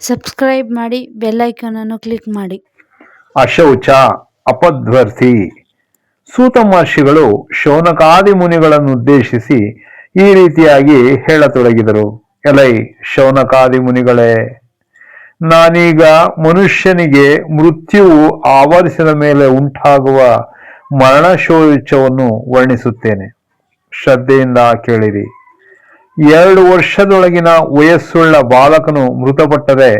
Subscribe ಮಾಡಿ, bell icon ಅನ್ನು click ಮಾಡಿ. ಅಶೌಚ ಅಪಧ್ವರ್ತಿ. ಸೂತ ಮಹರ್ಷಿಗಳು ಶೌನಕಾದಿ ಮುನಿಗಳನ್ನು ಉದ್ದೇಶಿಸಿ ಈ ರೀತಿಯಾಗಿ ಹೇಳತೊಡಗಿದರು. ಎಲೈ ಶೌನಕಾದಿ ಮುನಿಗಳೇ, ನಾನೀಗ ಮನುಷ್ಯನಿಗೆ ಮೃತ್ಯುವು ಆವರಿಸಿದ ಮೇಲೆ ಉಂಟಾಗುವ ಮರಣ ಶೌಚವನ್ನು ವರ್ಣಿಸುತ್ತೇನೆ. ಶ್ರದ್ಧೆಯಿಂದ ಕೇಳಿರಿ. 2 ವರ್ಷದೊಳಗಿನ ವಯಸ್ಸುಳ್ಳ ಬಾಲಕನು ಮೃತಪಟ್ಟರೆ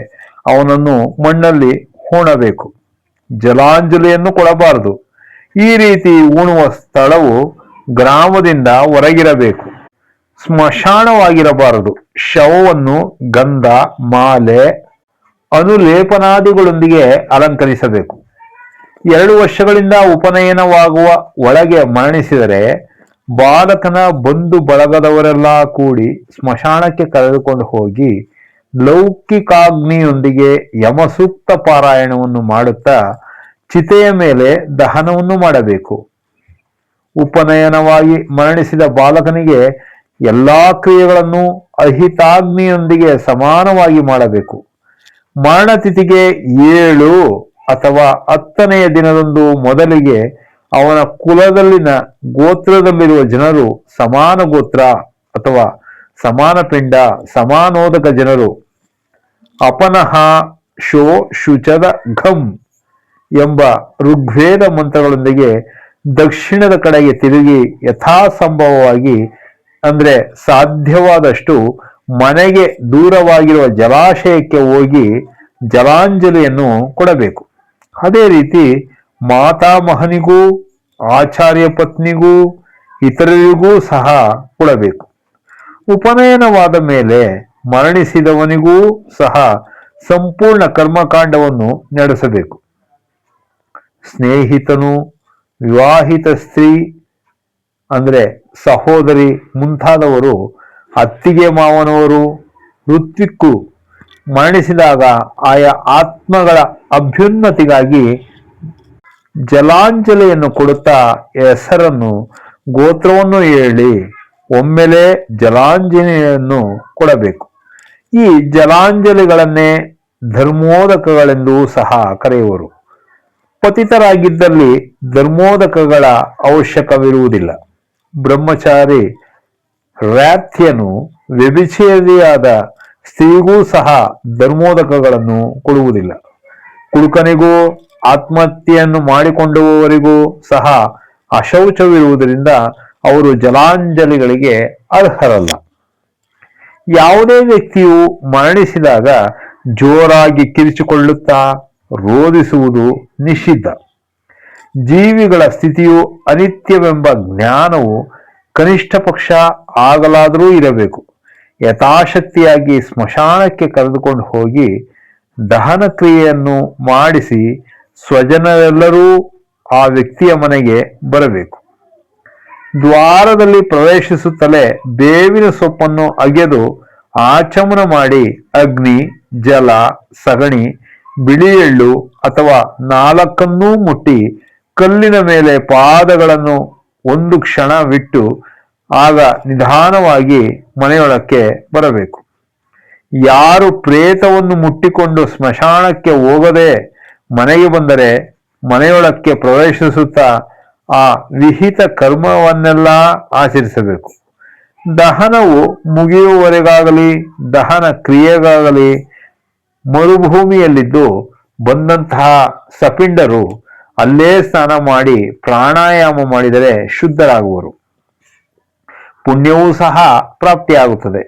ಅವನನ್ನು ಮಣ್ಣಲ್ಲಿ ಹೂಣಬೇಕು. ಜಲಾಂಜಲಿಯನ್ನು ಕೊಡಬಾರದು. ಈ ರೀತಿ ಉಣುವ ಸ್ಥಳವು ಗ್ರಾಮದಿಂದ ಹೊರಗಿರಬೇಕು, ಸ್ಮಶಾನವಾಗಿರಬಾರದು. ಶವವನ್ನು ಗಂಧ, ಮಾಲೆ, ಅನುಲೇಪನಾದಿಗಳೊಂದಿಗೆ ಅಲಂಕರಿಸಬೇಕು. 2 ವರ್ಷಗಳಿಂದ ಉಪನಯನವಾಗುವ ಒಳಗೆ ಮರಣಿಸಿದರೆ ಬಾಲಕನ ಬಂಧು ಬಳಗದವರೆಲ್ಲ ಕೂಡಿ ಸ್ಮಶಾನಕ್ಕೆ ಕರೆದುಕೊಂಡು ಹೋಗಿ ಲೌಕಿಕಾಗ್ನಿಯೊಂದಿಗೆ ಯಮಸೂಕ್ತ ಪಾರಾಯಣವನ್ನು ಮಾಡುತ್ತಾ ಚಿತೆಯ ಮೇಲೆ ದಹನವನ್ನು ಮಾಡಬೇಕು. ಉಪನಯನವಾಗಿ ಮರಣಿಸಿದ ಬಾಲಕನಿಗೆ ಎಲ್ಲಾ ಕ್ರಿಯೆಗಳನ್ನು ಅಹಿತಾಗ್ನಿಯೊಂದಿಗೆ ಸಮಾನವಾಗಿ ಮಾಡಬೇಕು. ಮರಣತಿಥಿಗೆ 7 ಅಥವಾ 10ನೆಯ ದಿನದಂದು ಮೊದಲಿಗೆ ಅವನ ಕುಲದಲ್ಲಿನ ಗೋತ್ರದಲ್ಲಿರುವ ಜನರು, ಸಮಾನ ಗೋತ್ರ ಅಥವಾ ಸಮಾನ ಪಿಂಡ, ಸಮಾನೋದಕ ಜನರು ಅಪನಃ ಶೋ ಶುಚದ ಘಂ ಎಂಬ ಋಗ್ವೇದ ಮಂತ್ರಗಳೊಂದಿಗೆ ದಕ್ಷಿಣದ ಕಡೆಗೆ ತಿರುಗಿ ಯಥಾಸಂಭವವಾಗಿ ಅಂದ್ರೆ ಸಾಧ್ಯವಾದಷ್ಟು ಮನೆಗೆ ದೂರವಾಗಿರುವ ಜಲಾಶಯಕ್ಕೆ ಹೋಗಿ ಜಲಾಂಜಲಿಯನ್ನು ಕೊಡಬೇಕು. ಅದೇ ರೀತಿ ಮಾತಾಮಹನಿಗೂ, ಆಚಾರ್ಯ ಪತ್ನಿಗೂ, ಇತರರಿಗೂ ಸಹ ಕೊಡಬೇಕು. ಉಪನಯನವಾದ ಮೇಲೆ ಮರಣಿಸಿದವನಿಗೂ ಸಹ ಸಂಪೂರ್ಣ ಕರ್ಮಕಾಂಡವನ್ನು ನಡೆಸಬೇಕು. ಸ್ನೇಹಿತನು, ವಿವಾಹಿತ ಸ್ತ್ರೀ ಅಂದ್ರೆ ಸಹೋದರಿ ಮುಂತಾದವರು, ಅತ್ತಿಗೆ ಮಾವನವರು, ಋತ್ವಿಕ್ಕು ಮರಣಿಸಿದಾಗ ಆಯಾ ಆತ್ಮಗಳ ಅಭ್ಯುನ್ನತಿಗಾಗಿ ಜಲಾಂಜಲಿಯನ್ನು ಕೊಡುತ್ತಾ ಹೆಸರನ್ನು, ಗೋತ್ರವನ್ನು ಹೇಳಿ ಒಮ್ಮೆಲೆ ಜಲಾಂಜಲಿಯನ್ನು ಕೊಡಬೇಕು. ಈ ಜಲಾಂಜಲಿಗಳನ್ನೇ ಧರ್ಮೋದಕಗಳೆಂದೂ ಸಹ ಕರೆಯುವರು. ಪತಿತರಾಗಿದ್ದಲ್ಲಿ ಧರ್ಮೋದಕಗಳ ಅವಶ್ಯಕವಿರುವುದಿಲ್ಲ. ಬ್ರಹ್ಮಚಾರಿ, ವ್ಯಾತ್ಯನು, ವ್ಯಭಿಚಾರಿಯಾದ ಸ್ತ್ರೀಗೂ ಸಹ ಧರ್ಮೋದಕಗಳನ್ನು ಕೊಡುವುದಿಲ್ಲ. ಕುಡುಕನಿಗೂ ಆತ್ಮಹತ್ಯೆಯನ್ನು ಮಾಡಿಕೊಂಡವರಿಗೂ ಸಹ ಅಶೌಚವಿರುವುದರಿಂದ ಅವರು ಜಲಾಂಜಲಿಗಳಿಗೆ ಅರ್ಹರಲ್ಲ. ಯಾವುದೇ ವ್ಯಕ್ತಿಯು ಮರಣಿಸಿದಾಗ ಜೋರಾಗಿ ಕಿರಿಚಿಕೊಳ್ಳುತ್ತಾ ರೋಧಿಸುವುದು ನಿಷಿದ್ಧ. ಜೀವಿಗಳ ಸ್ಥಿತಿಯು ಅನಿತ್ಯವೆಂಬ ಜ್ಞಾನವು ಕನಿಷ್ಠ ಪಕ್ಷ ಆಗಲಾದರೂ ಇರಬೇಕು. ಯಥಾಶಕ್ತಿಯಾಗಿ ಸ್ಮಶಾನಕ್ಕೆ ಕರೆದುಕೊಂಡು ಹೋಗಿ ದಹನ ಕ್ರಿಯೆಯನ್ನು ಮಾಡಿಸಿ ಸ್ವಜನರೆಲ್ಲರೂ ಆ ವ್ಯಕ್ತಿಯ ಮನೆಗೆ ಬರಬೇಕು. ದ್ವಾರದಲ್ಲಿ ಪ್ರವೇಶಿಸುತ್ತಲೇ ಬೇವಿನ ಸೊಪ್ಪನ್ನು ಅಗೆದು ಆಚಮನ ಮಾಡಿ ಅಗ್ನಿ, ಜಲ, ಸಗಣಿ, ಬಿಳಿ ಎಳ್ಳು ಅಥವಾ 4 ಮುಟ್ಟಿ ಕಲ್ಲಿನ ಮೇಲೆ ಪಾದಗಳನ್ನು 1 ಕ್ಷಣವಿಟ್ಟು ಆಗ ನಿಧಾನವಾಗಿ ಮನೆಯೊಳಕ್ಕೆ ಬರಬೇಕು. ಯಾರು ಪ್ರೇತವನ್ನು ಮುಟ್ಟಿಕೊಂಡು ಸ್ಮಶಾನಕ್ಕೆ ಹೋಗದೆ ಮನೆಗೆ ಬಂದರೆ ಮನೆಯೊಳಕ್ಕೆ ಪ್ರವೇಶಿಸುತ್ತಾ ಆ ವಿಹಿತ ಕರ್ಮವನ್ನೆಲ್ಲ ಆಚರಿಸಬೇಕು. ದಹನವು ಮುಗಿಯುವವರೆಗಾಗಲಿ, ದಹನ ಕ್ರಿಯೆಗಾಗಲಿ ಮರುಭೂಮಿಯಲ್ಲಿದ್ದು ಬಂದಂತಹ ಸಪಿಂಡರು ಅಲ್ಲೇ ಸ್ನಾನ ಮಾಡಿ ಪ್ರಾಣಾಯಾಮ ಮಾಡಿದರೆ ಶುದ್ಧರಾಗುವರು. ಪುಣ್ಯವೂ ಸಹ ಪ್ರಾಪ್ತಿಯಾಗುತ್ತದೆ.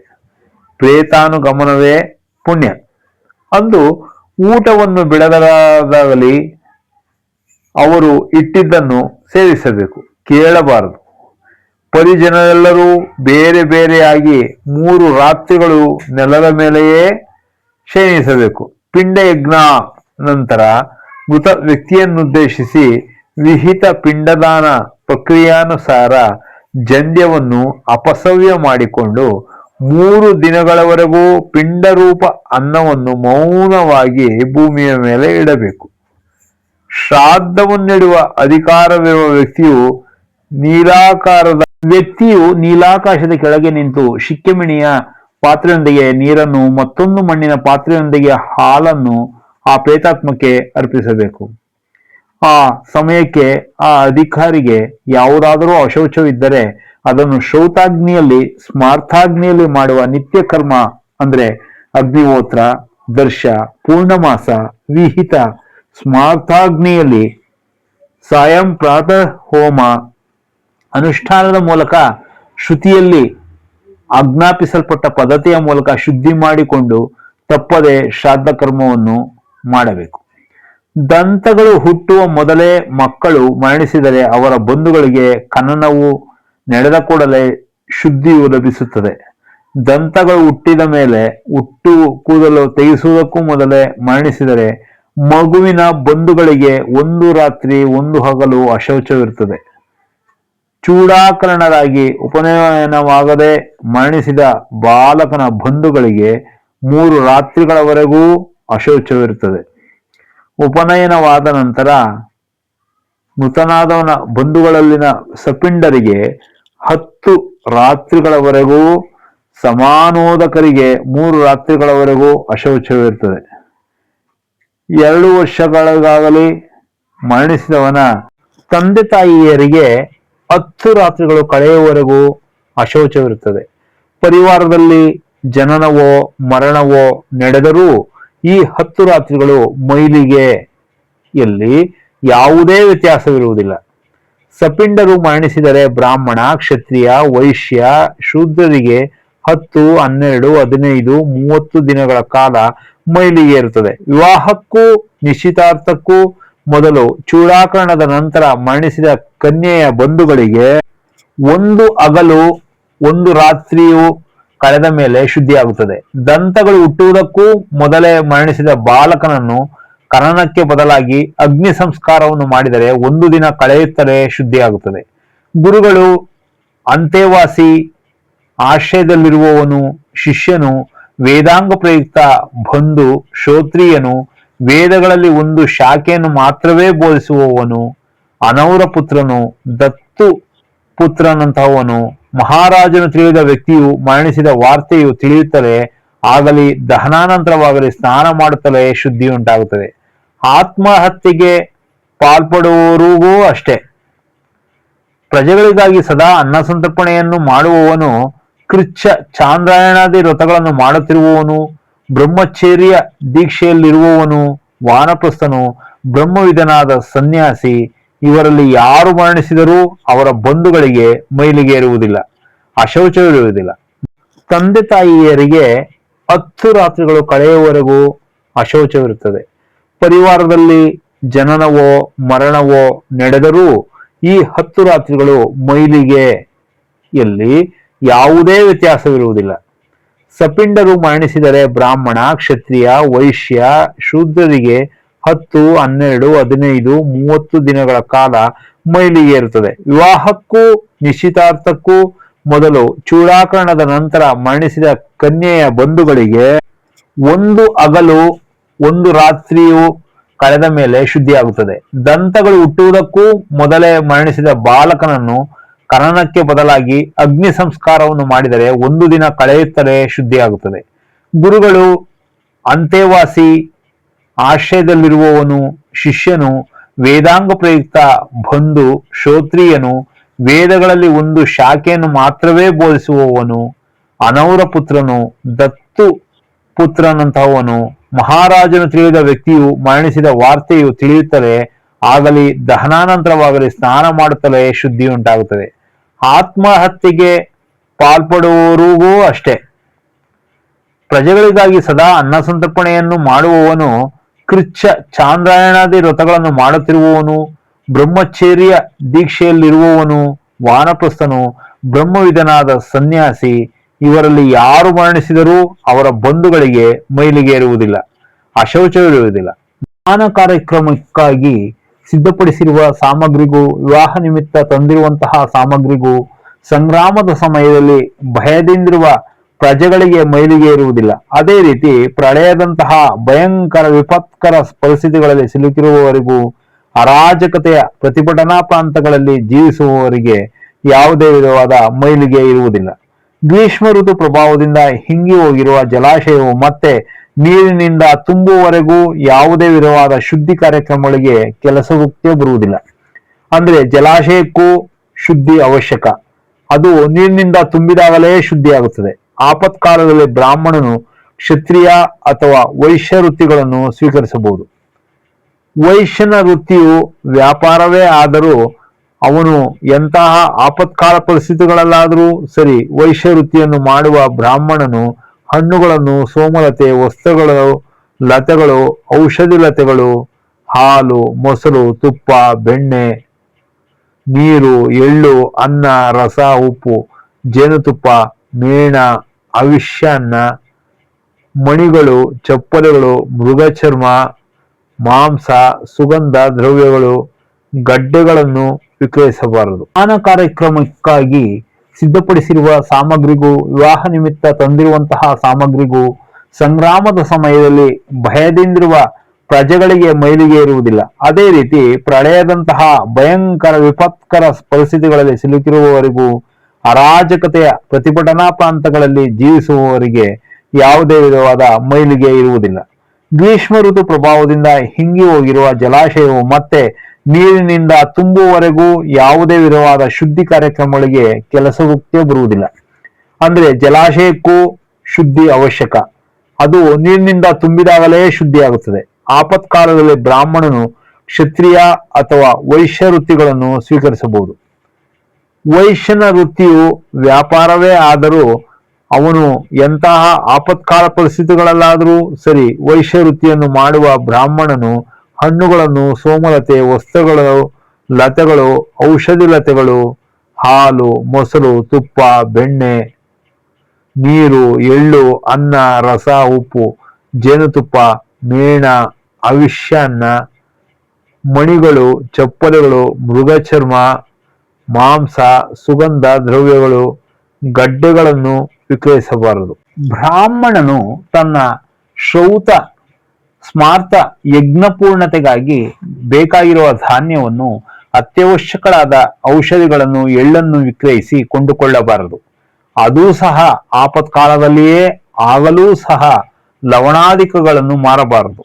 ಪ್ರೇತಾನುಗಮನವೇ ಪುಣ್ಯ. ಅಂದು ಊಟವನ್ನು ಬಿಡದಾಗಲಿ ಅವರು ಇಟ್ಟಿದ್ದನ್ನು ಸೇವಿಸಬೇಕು, ಕೇಳಬಾರದು. ಪರಿಜನರೆಲ್ಲರೂ ಬೇರೆ ಬೇರೆಯಾಗಿ 3 ರಾತ್ರಿಗಳು ನೆಲದ ಮೇಲೆಯೇ ಶಯನಿಸಬೇಕು. ಪಿಂಡ ಯಜ್ಞ ನಂತರ ಮೃತ ವ್ಯಕ್ತಿಯನ್ನುದ್ದೇಶಿಸಿ ವಿಹಿತ ಪಿಂಡದಾನ ಪ್ರಕ್ರಿಯಾನುಸಾರ ಜಂಧ್ಯವನ್ನು ಅಪಸವ್ಯ ಮಾಡಿಕೊಂಡು 3 ದಿನಗಳವರೆಗೂ ಪಿಂಡರೂಪ ಅನ್ನವನ್ನು ಮೌನವಾಗಿ ಭೂಮಿಯ ಮೇಲೆ ಇಡಬೇಕು. ಶ್ರಾದ್ದವನ್ನಿಡುವ ಅಧಿಕಾರವಿರುವ ವ್ಯಕ್ತಿಯು ನೀಲಾಕಾಶದ ಕೆಳಗೆ ನಿಂತು ಶಿಕ್ಕೆಮಿಣಿಯ ಪಾತ್ರೆಯೊಂದಿಗೆ ನೀರನ್ನು, ಮತ್ತೊಂದು ಮಣ್ಣಿನ ಪಾತ್ರೆಯೊಂದಿಗೆ ಹಾಲನ್ನು ಆ ಪ್ರೇತಾತ್ಮಕ್ಕೆ ಅರ್ಪಿಸಬೇಕು. ಆ ಸಮಯಕ್ಕೆ ಆ ಅಧಿಕಾರಿಗೆ ಯಾವುದಾದರೂ ಅಶೌಚವಿದ್ದರೆ ಅದನ್ನು ಶ್ರೌತಾಗ್ನಿಯಲ್ಲಿ, ಸ್ಮಾರ್ಥಾಗ್ನಿಯಲ್ಲಿ ಮಾಡುವ ನಿತ್ಯ ಕರ್ಮ ಅಂದ್ರೆ ಅಗ್ನಿಹೋತ್ರ, ದರ್ಶ, ಪೂರ್ಣಮಾಸ, ವಿಹಿತ, ಸ್ಮಾರ್ಥಾಗ್ನಿಯಲ್ಲಿ, ಸಾಯಂ ಪ್ರಾತಃ ಹೋಮ ಅನುಷ್ಠಾನದ ಮೂಲಕ, ಶ್ರುತಿಯಲ್ಲಿ ಆಜ್ಞಾಪಿಸಲ್ಪಟ್ಟ ಪದ್ಧತಿಯ ಮೂಲಕ ಶುದ್ಧಿ ಮಾಡಿಕೊಂಡು ತಪ್ಪದೆ ಶ್ರಾದ್ದ ಕರ್ಮವನ್ನು ಮಾಡಬೇಕು. ದಂತಗಳು ಹುಟ್ಟುವ ಮೊದಲೇ ಮಕ್ಕಳು ಮರಣಿಸಿದರೆ ಅವರ ಬಂಧುಗಳಿಗೆ ಖನನವು ನಡೆದ ಕೂಡಲೇ ಶುದ್ಧಿಯು ಲಭಿಸುತ್ತದೆ. ದಂತಗಳು ಹುಟ್ಟಿದ ಮೇಲೆ ಹುಟ್ಟು ಕೂದಲು ತೆಗೆಸುವುದಕ್ಕೂ ಮೊದಲೇ ಮರಣಿಸಿದರೆ ಮಗುವಿನ ಬಂಧುಗಳಿಗೆ 1 ರಾತ್ರಿ 1 ಹಗಲು ಅಶೌಚವಿರುತ್ತದೆ. ಚೂಡಾಕರಣರಾಗಿ ಉಪನಯನವಾಗದೆ ಮರಣಿಸಿದ ಬಾಲಕನ ಬಂಧುಗಳಿಗೆ 3 ರಾತ್ರಿಗಳವರೆಗೂ ಅಶೌಚವಿರುತ್ತದೆ. ಉಪನಯನವಾದ ನಂತರ ಮೃತನಾದವನ ಬಂಧುಗಳಲ್ಲಿನ ಸಪಿಂಡರಿಗೆ 10 ರಾತ್ರಿಗಳವರೆಗೂ, ಸಮಾನೋದಕರಿಗೆ 3 ರಾತ್ರಿಗಳವರೆಗೂ ಅಶೌಚವಿರುತ್ತದೆ. 2 ವರ್ಷಗಳಿಗಾಗಲಿ ಮರಣಿಸಿದವನ ತಂದೆ ತಾಯಿಯರಿಗೆ 10 ರಾತ್ರಿಗಳು ಕಳೆಯುವವರೆಗೂ ಅಶೌಚವಿರುತ್ತದೆ. ಪರಿವಾರದಲ್ಲಿ ಜನನವೋ ಮರಣವೋ ನಡೆದರೂ ಈ 10 ರಾತ್ರಿಗಳು ಮೈಲಿಗೆಯಲ್ಲಿ ಯಾವುದೇ ವ್ಯತ್ಯಾಸವಿರುವುದಿಲ್ಲ. ಸಪಿಂಡರು ಮರಣಿಸಿದರೆ ಬ್ರಾಹ್ಮಣ, ಕ್ಷತ್ರಿಯ, ವೈಶ್ಯ, ಶೂದ್ರರಿಗೆ 10, 12, 15, 30 ದಿನಗಳ ಕಾಲ ಮೈಲಿಗೆ ಇರುತ್ತದೆ. ವಿವಾಹಕ್ಕೂ ನಿಶ್ಚಿತಾರ್ಥಕ್ಕೂ ಮೊದಲು ಚೂಡಾಕರಣದ ನಂತರ ಮರಣಿಸಿದ ಕನ್ಯೆಯ ಬಂಧುಗಳಿಗೆ 1 ಹಗಲು 1 ರಾತ್ರಿಯು ಕಳೆದ ಮೇಲೆ ಶುದ್ಧಿಯಾಗುತ್ತದೆ. ದಂತಗಳು ಹುಟ್ಟುವುದಕ್ಕೂ ಮೊದಲೇ ಮರಣಿಸಿದ ಬಾಲಕನನ್ನು ಖನನಕ್ಕೆ ಬದಲಾಗಿ ಅಗ್ನಿ ಸಂಸ್ಕಾರವನ್ನು ಮಾಡಿದರೆ 1 ದಿನ ಕಳೆಯುತ್ತಲೇ ಶುದ್ಧಿಯಾಗುತ್ತದೆ. ಗುರುಗಳು, ಅಂತೆವಾಸಿ, ಆಶ್ರಯದಲ್ಲಿರುವವನು, ಶಿಷ್ಯನು, ವೇದಾಂಗ ಪ್ರಯುಕ್ತ ಬಂಧು, ಶ್ರೋತ್ರಿಯನು, ವೇದಗಳಲ್ಲಿ ಒಂದು ಶಾಖೆಯನ್ನು ಮಾತ್ರವೇ ಬೋಧಿಸುವವನು, ಅನೌರ ಪುತ್ರನು, ದತ್ತು ಪುತ್ರನಂತಹವನು, ಮಹಾರಾಜನು ತಿಳಿದ ವ್ಯಕ್ತಿಯು ಮರಣಿಸಿದ ವಾರ್ತೆಯು ತಿಳಿಯುತ್ತಲೇ ಆಗಲಿ ದಹನಾನಂತರವಾಗಲಿ ಸ್ನಾನ ಮಾಡುತ್ತಲೇ ಶುದ್ಧಿಯುಂಟಾಗುತ್ತದೆ. ಆತ್ಮಹತ್ಯೆಗೆ ಪಾಲ್ಪಡುವವರಿಗೂ ಅಷ್ಟೇ. ಪ್ರಜೆಗಳಿಗಾಗಿ ಸದಾ ಅನ್ನಸಂತರ್ಪಣೆಯನ್ನು ಮಾಡುವವನು, ಕೃಚ್ಛ, ಚಾಂದ್ರಾಯಣಾದಿ ವ್ರತಗಳನ್ನು ಮಾಡುತ್ತಿರುವವನು, ಬ್ರಹ್ಮಚರ್ಯ ದೀಕ್ಷೆಯಲ್ಲಿರುವವನು, ವಾನಪ್ರಸ್ಥನು, ಬ್ರಹ್ಮವಿದನಾದ ಸನ್ಯಾಸಿ, ಇವರಲ್ಲಿ ಯಾರು ಮರಣಿಸಿದರೂ ಅವರ ಬಂಧುಗಳಿಗೆ ಮೈಲಿಗೆ ಇರುವುದಿಲ್ಲ, ಅಶೌಚವಿರುವುದಿಲ್ಲ. ತಂದೆ ತಾಯಿಯರಿಗೆ 10 ರಾತ್ರಿಗಳು ಕಳೆಯುವವರೆಗೂ ಅಶೌಚವಿರುತ್ತದೆ. ಪರಿವಾರದಲ್ಲಿ ಜನನವೋ ಮರಣವೋ ನಡೆದರೂ ಈ 10 ರಾತ್ರಿಗಳು ಮೈಲಿಗೆಯಲ್ಲಿ ಯಾವುದೇ ವ್ಯತ್ಯಾಸವಿರುವುದಿಲ್ಲ. ಸಪಿಂಡರು ಮರಣಿಸಿದರೆ ಬ್ರಾಹ್ಮಣ, ಕ್ಷತ್ರಿಯ, ವೈಶ್ಯ, ಶೂದ್ರರಿಗೆ 10, 12, 15, 30 ದಿನಗಳ ಕಾಲ ಮೈಲಿಗೆ ಇರುತ್ತದೆ. ವಿವಾಹಕ್ಕೂ ನಿಶ್ಚಿತಾರ್ಥಕ್ಕೂ ಮೊದಲು ಚೂಡಾಕರಣದ ನಂತರ ಮರಣಿಸಿದ ಕನ್ಯೆಯ ಬಂಧುಗಳಿಗೆ 1 ಹಗಲು 1 ರಾತ್ರಿಯು ಕಳೆದ ಮೇಲೆ ಶುದ್ಧಿಯಾಗುತ್ತದೆ. ದಂತಗಳು ಹುಟ್ಟುವುದಕ್ಕೂ ಮೊದಲೇ ಮರಣಿಸಿದ ಬಾಲಕನನ್ನು ಖನನಕ್ಕೆ ಬದಲಾಗಿ ಅಗ್ನಿ ಸಂಸ್ಕಾರವನ್ನು ಮಾಡಿದರೆ 1 ದಿನ ಕಳೆಯುತ್ತಲೇ ಶುದ್ಧಿಯಾಗುತ್ತದೆ. ಗುರುಗಳು, ಅಂತೆವಾಸಿ, ಆಶ್ರಯದಲ್ಲಿರುವವನು, ಶಿಷ್ಯನು, ವೇದಾಂಗ ಪ್ರಯುಕ್ತ ಬಂಧು, ಶ್ರೋತ್ರಿಯನು, ವೇದಗಳಲ್ಲಿ ಒಂದು ಶಾಖೆಯನ್ನು ಮಾತ್ರವೇ ಬೋಧಿಸುವವನು, ಅನೌರ ಪುತ್ರನು, ದತ್ತು ಪುತ್ರನಂತಹವನು, ಮಹಾರಾಜನು ತಿಳಿದ ವ್ಯಕ್ತಿಯು ಮರಣಿಸಿದ ವಾರ್ತೆಯು ತಿಳಿಯುತ್ತಲೇ ಆಗಲಿ ದಹನಾನಂತರವಾಗಲಿ ಸ್ನಾನ ಮಾಡುತ್ತಲೇ ಶುದ್ಧಿಯುಂಟಾಗುತ್ತದೆ. ಆತ್ಮಹತ್ಯೆಗೆ ಪಾಲ್ಪಡುವವರಿಗೂ ಅಷ್ಟೇ. ಪ್ರಜೆಗಳಿಗಾಗಿ ಸದಾ ಅನ್ನಸಂತರ್ಪಣೆಯನ್ನು ಮಾಡುವವನು, ಕೃಚ್ಛ, ಚಾಂದ್ರಾಯಣಾದಿ ವ್ರತಗಳನ್ನು ಮಾಡುತ್ತಿರುವವನು, ಬ್ರಹ್ಮಚರ್ಯ ದೀಕ್ಷೆಯಲ್ಲಿರುವವನು, ವಾನಪ್ರಸ್ಥನು, ಬ್ರಹ್ಮವಿದನಾದ ಸನ್ಯಾಸಿ, ಇವರಲ್ಲಿ ಯಾರು ಮರಣಿಸಿದರೂ ಅವರ ಬಂಧುಗಳಿಗೆ ಮೈಲಿಗೆ ಇರುವುದಿಲ್ಲ, ಅಶೌಚವಿರುವುದಿಲ್ಲ. ಸ್ನಾನ ಕಾರ್ಯಕ್ರಮಕ್ಕಾಗಿ ಸಿದ್ಧಪಡಿಸಿರುವ ಸಾಮಗ್ರಿಗೂ, ವಿವಾಹ ನಿಮಿತ್ತ ತಂದಿರುವಂತಹ ಸಾಮಗ್ರಿಗೂ ಸಂಗ್ರಾಮದ ಸಮಯದಲ್ಲಿ ಭಯದಿಂದಿರುವ ಪ್ರಜೆಗಳಿಗೆ ಮೈಲಿಗೆ ಇರುವುದಿಲ್ಲ. ಅದೇ ರೀತಿ ಪ್ರಳಯದಂತಹ ಭಯಂಕರ ವಿಪತ್ಕರ ಪರಿಸ್ಥಿತಿಗಳಲ್ಲಿ ಸಿಲುಕಿರುವವರಿಗೂ, ಅರಾಜಕತೆಯ ಪ್ರತಿಭಟನಾ ಪ್ರಾಂತಗಳಲ್ಲಿ ಜೀವಿಸುವವರಿಗೆ ಯಾವುದೇ ವಿಧವಾದ ಮೈಲಿಗೆ ಇರುವುದಿಲ್ಲ. ಗ್ರೀಷ್ಮ ಋತು ಪ್ರಭಾವದಿಂದ ಹಿಂಗಿ ಹೋಗಿರುವ ಜಲಾಶಯವು ಮತ್ತೆ ನೀರಿನಿಂದ ತುಂಬುವವರೆಗೂ ಯಾವುದೇ ವಿಧವಾದ ಶುದ್ಧಿ ಕಾರ್ಯಕ್ರಮಗಳಿಗೆ ಕೆಲಸಕ್ಕೆ ಬರುವುದಿಲ್ಲ. ಅಂದ್ರೆ ಜಲಾಶಯಕ್ಕೂ ಶುದ್ಧಿ ಅವಶ್ಯಕ. ಅದು ನೀರಿನಿಂದ ತುಂಬಿದಾಗಲೇ ಶುದ್ಧಿಯಾಗುತ್ತದೆ. ಆಪತ್ಕಾಲದಲ್ಲಿ ಬ್ರಾಹ್ಮಣನು ಕ್ಷತ್ರಿಯ ಅಥವಾ ವೈಶ್ಯ ವೃತ್ತಿಗಳನ್ನು ಸ್ವೀಕರಿಸಬಹುದು. ವೈಶ್ಯನ ವೃತ್ತಿಯು ವ್ಯಾಪಾರವೇ ಆದರೂ ಅವನು ಎಂತಹ ಆಪತ್ಕಾಲ ಪರಿಸ್ಥಿತಿಗಳಲ್ಲಾದರೂ ಸರಿ ವೈಶ್ಯ ವೃತ್ತಿಯನ್ನು ಮಾಡುವ ಬ್ರಾಹ್ಮಣನು ಹಣ್ಣುಗಳನ್ನು, ಸೋಮಲತೆ, ವಸ್ತ್ರಗಳು, ಲತೆಗಳು, ಔಷಧಿ ಲತೆಗಳು, ಹಾಲು, ಮೊಸರು, ತುಪ್ಪ, ಬೆಣ್ಣೆ, ನೀರು, ಎಳ್ಳು, ಅನ್ನ, ರಸ, ಉಪ್ಪು, ಜೇನುತುಪ್ಪ, ಮೇಣ, ಅವಿಷ್ಯಾನ್ನ, ಮಣಿಗಳು, ಚಪ್ಪಲಿಗಳು, ಮೃಗಚರ್ಮ, ಮಾಂಸ, ಸುಗಂಧ ದ್ರವ್ಯಗಳು, ಗಡ್ಡೆಗಳನ್ನು ವಿಕ್ರಯಿಸಬಾರದು. ಸ್ನಾನ ಕಾರ್ಯಕ್ರಮಕ್ಕಾಗಿ ಸಿದ್ಧಪಡಿಸಿರುವ ಸಾಮಗ್ರಿಗೂ, ವಿವಾಹ ನಿಮಿತ್ತ ತಂದಿರುವಂತಹ ಸಾಮಗ್ರಿಗೂ ಸಂಗ್ರಾಮದ ಸಮಯದಲ್ಲಿ ಭಯದಿಂದಿರುವ ಪ್ರಜೆಗಳಿಗೆ ಮೈಲಿಗೆ ಇರುವುದಿಲ್ಲ. ಅದೇ ರೀತಿ ಪ್ರಳಯದಂತಹ ಭಯಂಕರ ವಿಪತ್ಕರ ಪರಿಸ್ಥಿತಿಗಳಲ್ಲಿ ಸಿಲುಕಿರುವವರಿಗೂ, ಅರಾಜಕತೆಯ ಪ್ರತಿಭಟನಾ ಪ್ರಾಂತಗಳಲ್ಲಿ ಜೀವಿಸುವವರಿಗೆ ಯಾವುದೇ ವಿಧವಾದ ಮೈಲಿಗೆ ಇರುವುದಿಲ್ಲ. ಗ್ರೀಷ್ಮ ಋತು ಪ್ರಭಾವದಿಂದ ಹಿಂಗಿ ಹೋಗಿರುವ ಜಲಾಶಯವು ಮತ್ತೆ ನೀರಿನಿಂದ ತುಂಬುವವರೆಗೂ ಯಾವುದೇ ವಿಧವಾದ ಶುದ್ಧಿ ಕಾರ್ಯಕ್ರಮಗಳಿಗೆ ಕೆಲಸಕ್ಕೆ ಬರುವುದಿಲ್ಲ. ಅಂದ್ರೆ ಜಲಾಶಯಕ್ಕೂ ಶುದ್ಧಿ ಅವಶ್ಯಕ. ಅದು ನೀರಿನಿಂದ ತುಂಬಿದಾಗಲೇ ಶುದ್ಧಿಯಾಗುತ್ತದೆ. ಆಪತ್ಕಾಲದಲ್ಲಿ ಬ್ರಾಹ್ಮಣನು ಕ್ಷತ್ರಿಯ ಅಥವಾ ವೈಶ್ಯ ವೃತ್ತಿಗಳನ್ನು ಸ್ವೀಕರಿಸಬಹುದು. ವೈಶ್ಯನ ವೃತ್ತಿಯು ವ್ಯಾಪಾರವೇ ಆದರೂ ಅವನು ಎಂತಹ ಆಪತ್ಕಾಲ ಪರಿಸ್ಥಿತಿಗಳಲ್ಲಾದರೂ ಸರಿ ವೈಶ್ಯ ವೃತ್ತಿಯನ್ನು ಮಾಡುವ ಬ್ರಾಹ್ಮಣನು ಹಣ್ಣುಗಳನ್ನು, ಸೋಮಲತೆ, ವಸ್ತ್ರಗಳು, ಲತೆಗಳು, ಔಷಧಿ ಲತೆಗಳು, ಹಾಲು, ಮೊಸರು, ತುಪ್ಪ, ಬೆಣ್ಣೆ, ನೀರು, ಎಳ್ಳು, ಅನ್ನ, ರಸ, ಉಪ್ಪು, ಜೇನುತುಪ್ಪ, ಮೇಣ, ಅವಿಷ್ಯಾನ್ನ, ಮಣಿಗಳು, ಚಪ್ಪಲಿಗಳು, ಮೃಗಚರ್ಮ, ಮಾಂಸ, ಸುಗಂಧ ದ್ರವ್ಯಗಳು, ಗಡ್ಡೆಗಳನ್ನು ವಿಕ್ರಯಿಸಬಾರದು. ಬ್ರಾಹ್ಮಣನು ತನ್ನ ಶ್ರೌತ ಸ್ಮಾರ್ತ ಯಜ್ಞಪೂರ್ಣತೆಗಾಗಿ ಬೇಕಾಗಿರುವ ಧಾನ್ಯವನ್ನು, ಅತ್ಯವಶ್ಯಕವಾದ ಔಷಧಿಗಳನ್ನು, ಎಳ್ಳನ್ನು ವಿಕ್ರಯಿಸಿ ಕೊಂಡುಕೊಳ್ಳಬಾರದು. ಅದೂ ಸಹ ಆಪತ್ಕಾಲದಲ್ಲಿಯೇ ಆಗಲೂ ಸಹ ಲವಣಾಧಿಕಗಳನ್ನು ಮಾರಬಾರದು.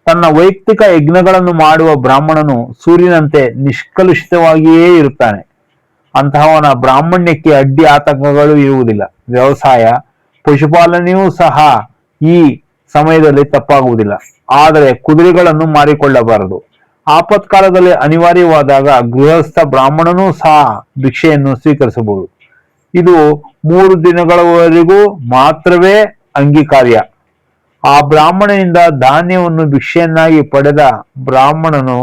ತನ್ನ ವೈಯಕ್ತಿಕ ಯಜ್ಞಗಳನ್ನು ಮಾಡುವ ಬ್ರಾಹ್ಮಣನು ಸೂರ್ಯನಂತೆ ನಿಷ್ಕಲುಷಿತವಾಗಿಯೇ ಇರುತ್ತಾನೆ. ಅಂತಹವನ ಬ್ರಾಹ್ಮಣ್ಯಕ್ಕೆ ಅಡ್ಡಿ ಆತಂಕಗಳು ಇರುವುದಿಲ್ಲ. ವ್ಯವಸಾಯ, ಪಶುಪಾಲನೆಯೂ ಸಹ ಈ ಸಮಯದಲ್ಲಿ ತಪ್ಪಾಗುವುದಿಲ್ಲ. ಆದರೆ ಕುದುರೆಗಳನ್ನು ಮಾರಿಕೊಳ್ಳಬಾರದು. ಆಪತ್ಕಾಲದಲ್ಲಿ ಅನಿವಾರ್ಯವಾದಾಗ ಗೃಹಸ್ಥ ಬ್ರಾಹ್ಮಣನೂ ಸಹ ಭಿಕ್ಷೆಯನ್ನು ಸ್ವೀಕರಿಸಬಹುದು. ಇದು 3 ದಿನಗಳವರೆಗೂ ಮಾತ್ರವೇ ಅಂಗೀಕಾರ್ಯ. ಆ ಬ್ರಾಹ್ಮಣನಿಂದ ಧಾನ್ಯವನ್ನು ಭಿಕ್ಷೆಯನ್ನಾಗಿ ಪಡೆದ ಬ್ರಾಹ್ಮಣನು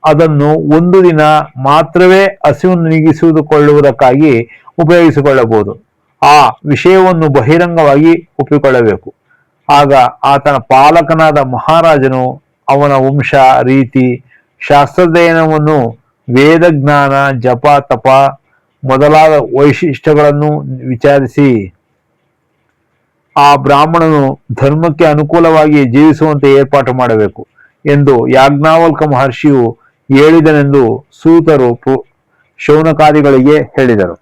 ಅದನ್ನು 1 ದಿನ ಮಾತ್ರವೇ ಹಸಿವು ನೀಗಿಸಿಕೊಳ್ಳುವುದಕ್ಕಾಗಿ ಉಪಯೋಗಿಸಿಕೊಳ್ಳಬಹುದು. ಆ ವಿಷಯವನ್ನು ಬಹಿರಂಗವಾಗಿ ಒಪ್ಪಿಕೊಳ್ಳಬೇಕು. ಆಗ ಆತನ ಪಾಲಕನಾದ ಮಹಾರಾಜನು ಅವನ ವಂಶ, ರೀತಿ, ಶಾಸ್ತ್ರಾಧ್ಯಯನವನ್ನು, ವೇದ ಜ್ಞಾನ, ಜಪ, ತಪ ಮೊದಲಾದ ವೈಶಿಷ್ಟ್ಯಗಳನ್ನು ವಿಚಾರಿಸಿ ಆ ಬ್ರಾಹ್ಮಣನು ಧರ್ಮಕ್ಕೆ ಅನುಕೂಲವಾಗಿ ಜೀವಿಸುವಂತೆ ಏರ್ಪಾಟು ಮಾಡಬೇಕು ಎಂದು ಯಾಜ್ಞವಲ್ಕ ಮಹರ್ಷಿಯು ಹೇಳಿದನೆಂದು ಸೂತರು ಶೌನಕಾದಿಗಳಿಗೆ ಹೇಳಿದರು.